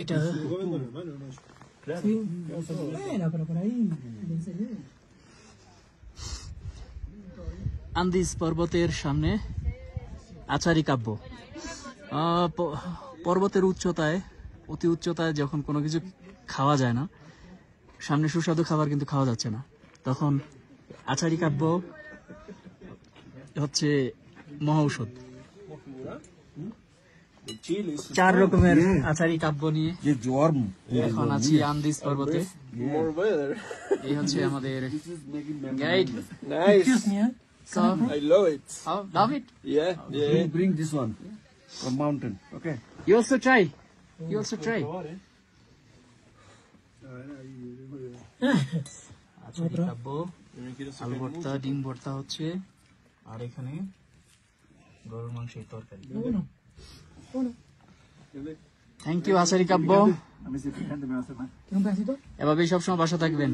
এটা আন্দিজ পর্বতের সামনে আচারি কাব্য। পর্বতের উচ্চতায়, অতি উচ্চতায় যখন কোনো কিছু খাওয়া যায় না, সামনে সুস্বাদু খাবার কিন্তু খাওয়া যাচ্ছে না, তখন আচারি কাব্য হচ্ছে মহৌষধ। 4 রকমের আচারি কাব্য নিয়ে এখন আছি আন্দিজ পর্বতে। এই হচ্ছে আমাদের guide. So I love it. how love it? Yeah. Bring this one from mountain. Okay. You also try. You also try. Achari কাব্য, আলু ভর্তা, ডিম ভর্তা হচ্ছে, আর এখানে গরুর মাংসের তরকারি। থ্যাংক ইউ আচারি কাব্য। এভাবেই সবসময় বাসা থাকবেন।